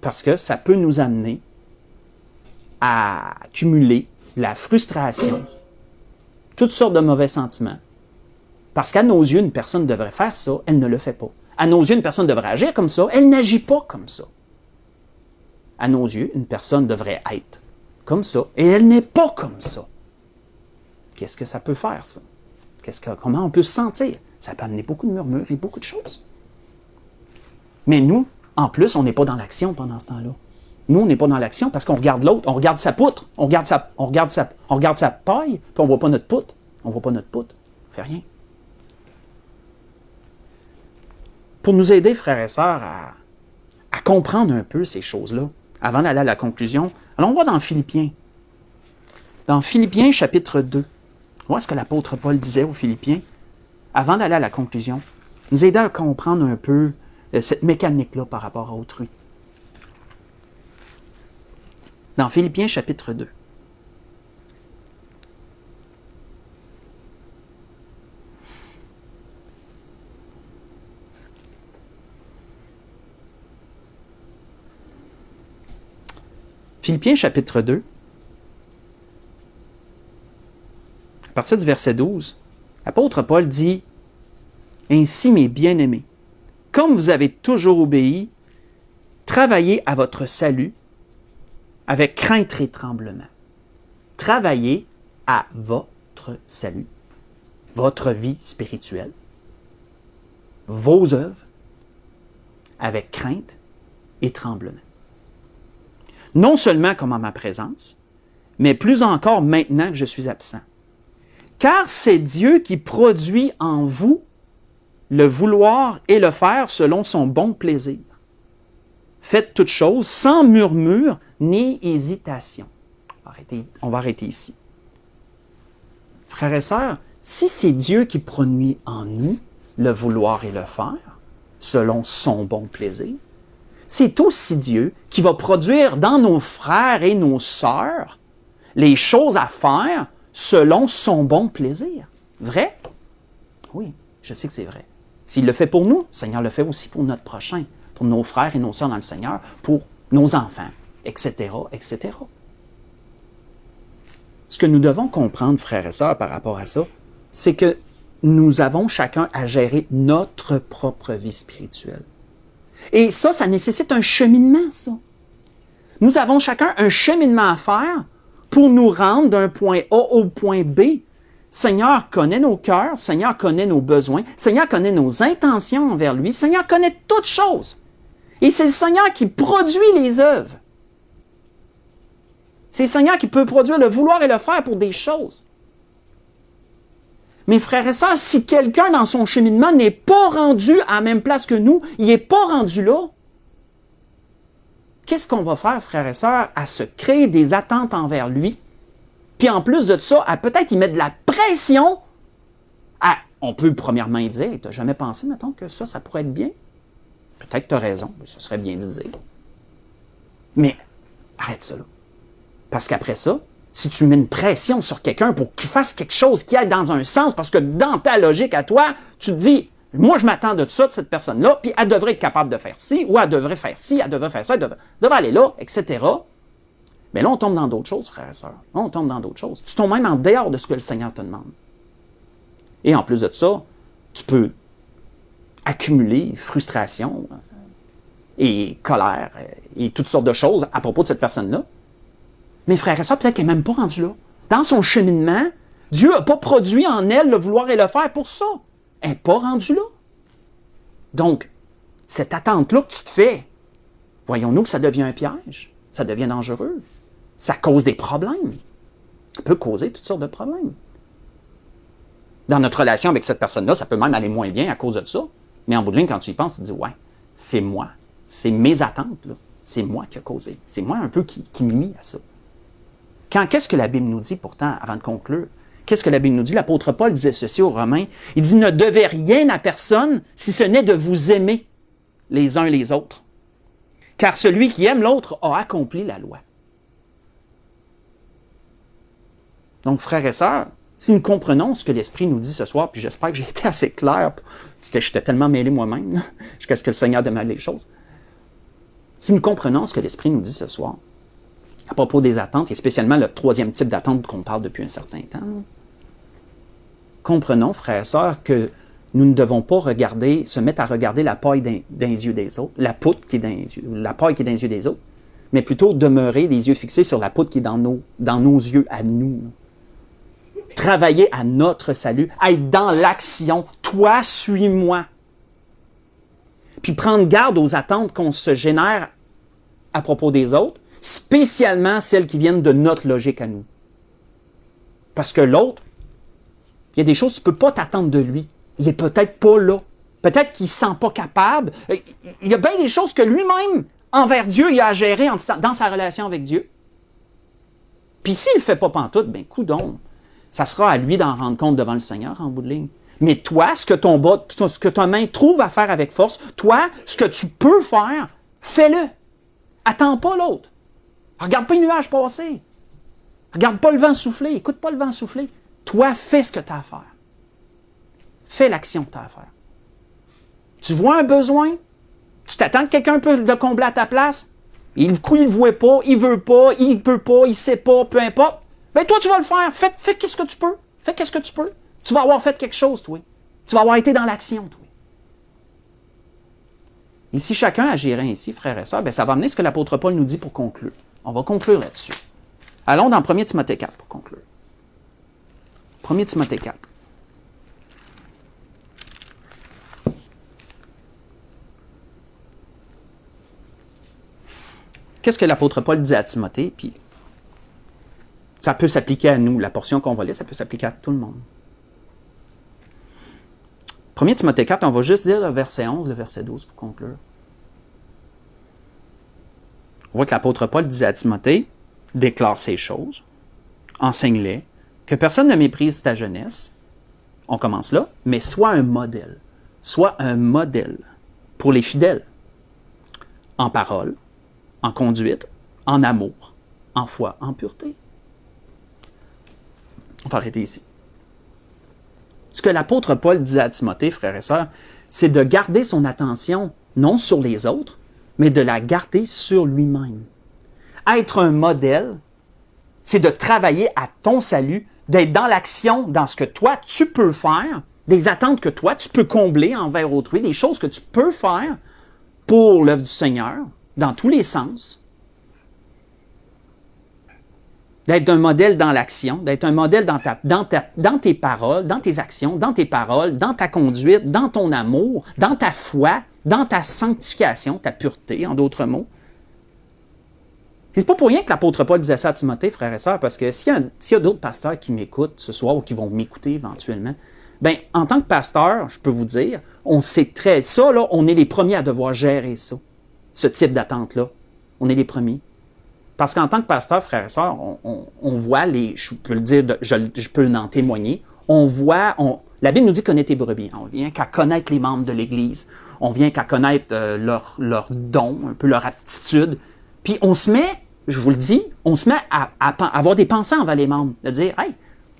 Parce que ça peut nous amener à accumuler de la frustration, toutes sortes de mauvais sentiments. Parce qu'à nos yeux, une personne devrait faire ça, elle ne le fait pas. À nos yeux, une personne devrait agir comme ça, elle n'agit pas comme ça. À nos yeux, une personne devrait être comme ça, et elle n'est pas comme ça. Qu'est-ce que ça peut faire, ça? Comment on peut se sentir? Ça peut amener beaucoup de murmures et beaucoup de choses. Mais nous, en plus, on n'est pas dans l'action pendant ce temps-là. Nous, on n'est pas dans l'action parce qu'on regarde l'autre, on regarde sa poutre, on regarde sa paille, puis on ne voit pas notre poutre. On ne voit pas notre poutre. On ne fait rien. Pour nous aider, frères et sœurs, à comprendre un peu ces choses-là, avant d'aller à la conclusion, allons voir dans Philippiens. Dans Philippiens, chapitre 2. Voilà ce que l'apôtre Paul disait aux Philippiens, avant d'aller à la conclusion. Nous aider à comprendre un peu cette mécanique-là par rapport à autrui. Dans Philippiens, chapitre 2. Philippiens, chapitre 2. À partir du verset 12, l'apôtre Paul dit « Ainsi, mes bien-aimés, comme vous avez toujours obéi, travaillez à votre salut avec crainte et tremblement. » Travaillez à votre salut, votre vie spirituelle, vos œuvres, avec crainte et tremblement. Non seulement comme en ma présence, mais plus encore maintenant que je suis absent. Car c'est Dieu qui produit en vous le vouloir et le faire selon son bon plaisir. Faites toutes choses sans murmure ni hésitation. On va arrêter ici. Frères et sœurs, si c'est Dieu qui produit en nous le vouloir et le faire selon son bon plaisir, c'est aussi Dieu qui va produire dans nos frères et nos sœurs les choses à faire selon son bon plaisir. Vrai? Oui, je sais que c'est vrai. S'il le fait pour nous, le Seigneur le fait aussi pour notre prochain, pour nos frères et nos sœurs dans le Seigneur, pour nos enfants, etc., etc. Ce que nous devons comprendre, frères et sœurs, par rapport à ça, c'est que nous avons chacun à gérer notre propre vie spirituelle. Et ça nécessite un cheminement, ça. Nous avons chacun un cheminement à faire pour nous rendre d'un point A au point B. Seigneur connaît nos cœurs, Seigneur connaît nos besoins, Seigneur connaît nos intentions envers lui, Seigneur connaît toutes choses. Et c'est le Seigneur qui produit les œuvres. C'est le Seigneur qui peut produire le vouloir et le faire pour des choses. Mes frères et sœurs, si quelqu'un dans son cheminement n'est pas rendu à la même place que nous, il n'est pas rendu là, qu'est-ce qu'on va faire, frères et sœurs, à se créer des attentes envers lui? Puis en plus de ça, à peut-être y mettre de la pression. On peut premièrement y dire, tu n'as jamais pensé, mettons, que ça pourrait être bien? Peut-être que tu as raison, ce serait bien de dire. Mais arrête ça là. Parce qu'après ça, si tu mets une pression sur quelqu'un pour qu'il fasse quelque chose qui aille dans un sens, parce que dans ta logique à toi, tu te dis, Moi, je m'attends de ça, de cette personne-là, puis elle devrait être capable de faire ci, ou elle devrait faire ci, elle devrait faire ça, elle devrait aller là, etc. Mais là, on tombe dans d'autres choses, frères et sœurs. Là, on tombe dans d'autres choses. Tu tombes même en dehors de ce que le Seigneur te demande. Et en plus de ça, tu peux accumuler frustration et colère et toutes sortes de choses à propos de cette personne-là. Mais frères et sœurs, peut-être qu'elle n'est même pas rendue là. Dans son cheminement, Dieu n'a pas produit en elle le vouloir et le faire pour ça. Elle n'est pas rendue là. Donc, cette attente-là que tu te fais, voyons-nous que ça devient un piège. Ça devient dangereux. Ça cause des problèmes. Ça peut causer toutes sortes de problèmes. Dans notre relation avec cette personne-là, ça peut même aller moins bien à cause de ça. Mais en bout de ligne, quand tu y penses, tu te dis, ouais, c'est moi. C'est mes attentes, là. C'est moi qui a causé. C'est moi un peu qui nuit à ça. Qu'est-ce que la Bible nous dit pourtant, avant de conclure? Qu'est-ce que la Bible nous dit? L'apôtre Paul disait ceci aux Romains. Il dit, ne devez rien à personne si ce n'est de vous aimer les uns les autres. Car celui qui aime l'autre a accompli la loi. Donc, frères et sœurs, si nous comprenons ce que l'Esprit nous dit ce soir, puis j'espère que j'ai été assez clair, j'étais tellement mêlé moi-même, jusqu'à ce que le Seigneur demande les choses. Si nous comprenons ce que l'Esprit nous dit ce soir, à propos des attentes, et spécialement le troisième type d'attente qu'on parle depuis un certain temps, comprenons, frères et sœurs, que nous ne devons pas se mettre à regarder la paille dans les yeux des autres, la poutre qui est dans les yeux, la paille qui est dans les yeux des autres, mais plutôt demeurer les yeux fixés sur la poutre qui est dans nos yeux à nous. Travailler à notre salut, être dans l'action. Toi, suis-moi. Puis prendre garde aux attentes qu'on se génère à propos des autres, spécialement celles qui viennent de notre logique à nous. Parce que l'autre, il y a des choses que tu ne peux pas t'attendre de lui. Il n'est peut-être pas là. Peut-être qu'il ne se sent pas capable. Il y a bien des choses que lui-même, envers Dieu, il a à gérer dans sa relation avec Dieu. Puis s'il ne le fait pas pantoute, ben coudonc. Ça sera à lui d'en rendre compte devant le Seigneur en bout de ligne. Mais toi, ce que ta main trouve à faire avec force, toi, ce que tu peux faire, fais-le. Attends pas l'autre. Regarde pas les nuages passer. Regarde pas le vent souffler. Écoute pas le vent souffler. Toi, fais ce que tu as à faire. Fais l'action que tu as à faire. Tu vois un besoin? Tu t'attends que quelqu'un peut le combler à ta place? Il ne voit pas, il veut pas, il peut pas, il sait pas, peu importe. Ben toi, tu vas le faire. Fais qu'est-ce que tu peux. Fais qu'est-ce que tu peux. Tu vas avoir fait quelque chose, toi. Tu vas avoir été dans l'action, toi. Et si chacun agirait ainsi, frères et sœurs, ben ça va amener ce que l'apôtre Paul nous dit pour conclure. On va conclure là-dessus. Allons dans 1 Timothée 4 pour conclure. 1 Timothée 4. Qu'est-ce que l'apôtre Paul dit à Timothée? Puis ça peut s'appliquer à nous. La portion qu'on va lire, ça peut s'appliquer à tout le monde. 1 Timothée 4, on va juste dire le verset 11, le verset 12 pour conclure. On voit que l'apôtre Paul disait à Timothée, déclare ces choses, enseigne-les, que personne ne méprise ta jeunesse. On commence là, mais sois un modèle. Sois un modèle pour les fidèles. En parole, en conduite, en amour, en foi, en pureté. On va arrêter ici. Ce que l'apôtre Paul disait à Timothée, frères et sœurs, c'est de garder son attention non sur les autres, mais de la garder sur lui-même. Être un modèle, c'est de travailler à ton salut, d'être dans l'action, dans ce que toi, tu peux faire, des attentes que toi, tu peux combler envers autrui, des choses que tu peux faire pour l'œuvre du Seigneur, dans tous les sens. D'être un modèle dans l'action, d'être un modèle dans tes paroles, dans tes actions, dans tes paroles, dans ta conduite, dans ton amour, dans ta foi, dans ta sanctification, ta pureté, en d'autres mots. C'est pas pour rien que l'apôtre Paul disait ça à Timothée, frères et sœurs, parce que s'il y a d'autres pasteurs qui m'écoutent ce soir ou qui vont m'écouter éventuellement, bien, en tant que pasteur, je peux vous dire, on sait ça, là, on est les premiers à devoir gérer ça, ce type d'attente-là. On est les premiers. Parce qu'en tant que pasteur, frères et sœurs, on voit je peux le dire, je peux en témoigner, la Bible nous dit connaître tes brebis. On vient qu'à connaître les membres de l'Église. On vient qu'à connaître leurs dons, un peu leur aptitude. Puis on se met, je vous le dis, on se met à avoir des pensées envers les membres. De dire,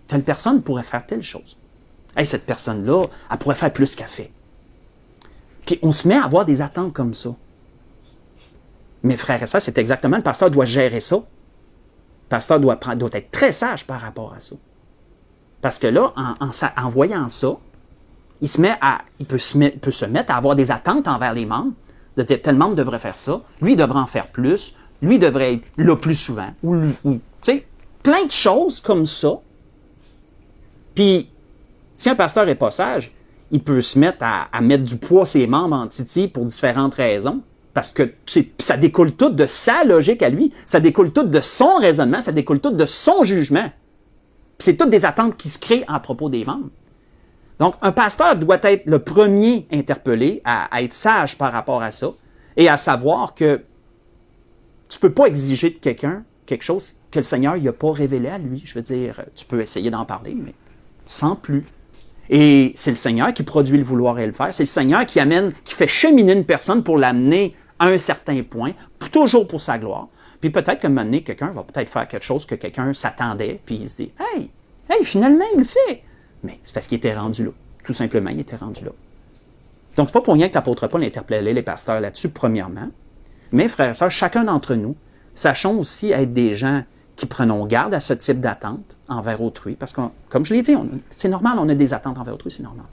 telle personne pourrait faire telle chose. Cette personne-là, elle pourrait faire plus qu'elle fait. Puis on se met à avoir des attentes comme ça. Mes frères et sœurs, c'est exactement, le pasteur doit gérer ça. Le pasteur doit être très sage par rapport à ça. Parce que là, en voyant ça, il peut se mettre à avoir des attentes envers les membres, de dire tel membre devrait faire ça, lui devrait en faire plus, lui devrait être là plus souvent, ou tu sais, plein de choses comme ça. Puis, si un pasteur n'est pas sage, il peut se mettre à mettre du poids ses membres en titi pour différentes raisons, parce que ça découle tout de sa logique à lui, ça découle tout de son raisonnement, ça découle tout de son jugement. C'est toutes des attentes qui se créent à propos des membres. Donc, un pasteur doit être le premier interpellé à être sage par rapport à ça et à savoir que tu ne peux pas exiger de quelqu'un quelque chose que le Seigneur n'a pas révélé à lui. Je veux dire, tu peux essayer d'en parler, mais sans plus. Et c'est le Seigneur qui produit le vouloir et le faire. C'est le Seigneur qui fait cheminer une personne pour l'amener à un certain point, toujours pour sa gloire. Puis peut-être qu'à un moment donné, quelqu'un va peut-être faire quelque chose que quelqu'un s'attendait, puis il se dit « Hey, finalement, il le fait! » Mais c'est parce qu'il était rendu là. Tout simplement, il était rendu là. Donc, c'est pas pour rien que l'apôtre Paul interpellait les pasteurs là-dessus, premièrement. Mais, frères et sœurs, chacun d'entre nous, sachons aussi être des gens qui prenons garde à ce type d'attente envers autrui. Parce que, comme je l'ai dit, c'est normal, on a des attentes envers autrui, c'est normal.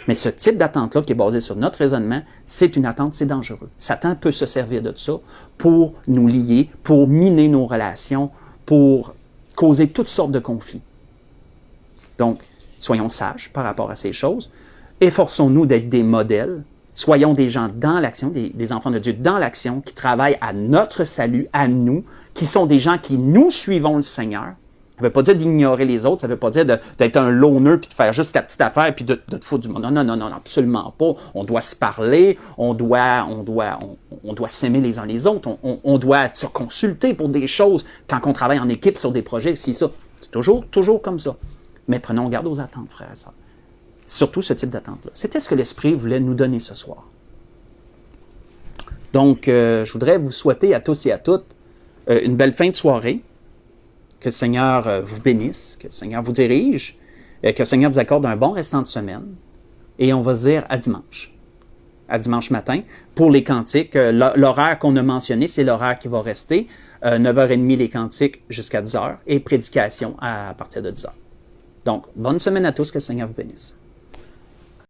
Mais ce type d'attente-là, qui est basé sur notre raisonnement, c'est une attente, c'est dangereux. Satan peut se servir de ça pour nous lier, pour miner nos relations, pour causer toutes sortes de conflits. Donc, soyons sages par rapport à ces choses. Efforçons-nous d'être des modèles. Soyons des gens dans l'action, des enfants de Dieu dans l'action, qui travaillent à notre salut, à nous, qui sont des gens qui nous suivons le Seigneur. Ça ne veut pas dire d'ignorer les autres, ça ne veut pas dire d'être un loner puis de faire juste ta petite affaire puis de te foutre du monde. Non, absolument pas. On doit se parler, on doit s'aimer les uns les autres, on doit se consulter pour des choses quand on travaille en équipe sur des projets, c'est ça. C'est toujours comme ça. Mais prenons garde aux attentes, frères et sœurs. Surtout ce type d'attente-là. C'était ce que l'Esprit voulait nous donner ce soir. Donc, je voudrais vous souhaiter à tous et à toutes une belle fin de soirée. Que le Seigneur vous bénisse, que le Seigneur vous dirige, que le Seigneur vous accorde un bon restant de semaine. Et on va se dire à dimanche matin. Pour les cantiques, l'horaire qu'on a mentionné, c'est l'horaire qui va rester. 9h30 les cantiques jusqu'à 10h et prédication à partir de 10h. Donc, bonne semaine à tous, que le Seigneur vous bénisse.